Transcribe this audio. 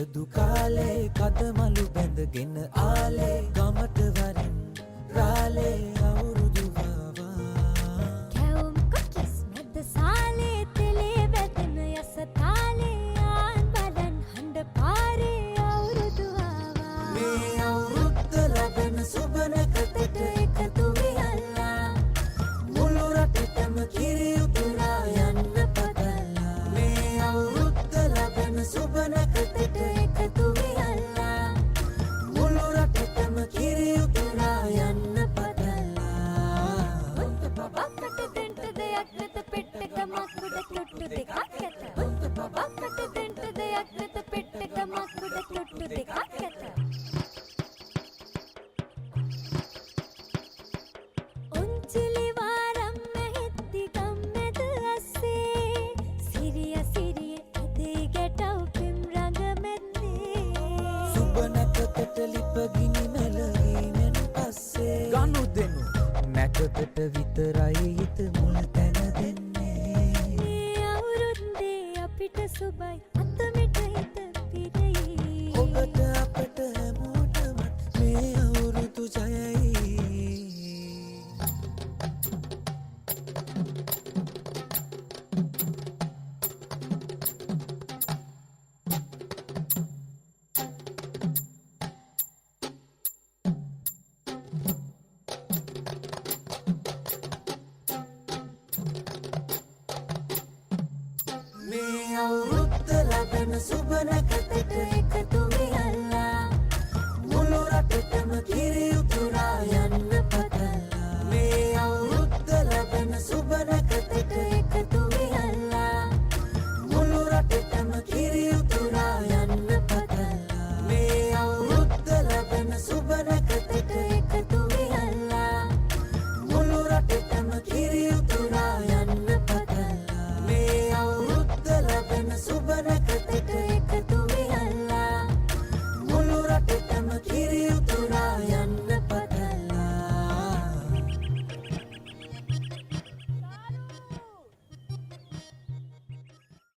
ඉපදු කාලේ කදමලු බැඳගෙන ආලේ ගමට වරින් රාලේ අවුරුදු වවා කැවුම් කොකිස් මැද සාලේ තෙලේ බැදෙන යස තාලේ ආන් බලන් හඬ පාරේ අවුරුදු වවා මේ අවුරුද්ද ලැබෙන සුබනකතට එකතු වෙලා මුළු රටටම කිරි උතුරා යන්න පතලා මේ අවුරුද්ද ලැබෙන සුබනකතට එකතු වෙලා මුළු රටටම කිරි උතුරා යන්න පතලා බබකට දෙන්ට දෙයක් නැත පෙට්ටක මකුඩ තොට්ටු දෙකක් ඇත බබකට දෙන්ට දෙයක් නැත පෙට්ටක මකුඩ තොට්ටු දෙකක් ඇත උන්චිලි වාරම් මෙහෙත්ති ගම්මැද අස්සේ සිරිය සිරිය ඇදේ ගැටව් පෙම් රඟ මැද්දේ සුබනකතට ලිපගිනි මැලවීමෙන් පස්සේ ගනු දෙනු නැකතට විතරයි හිත මුල් තැන දෙන්නේ මේ අවුරුද්දේ අපිට සුබයි අතමිට හිත පිරෙයි ඔබට අපට හැමෝටම මේ අවුරුදු ජයයි මේ අවුරුද්ද ලැබෙන සුබ නැක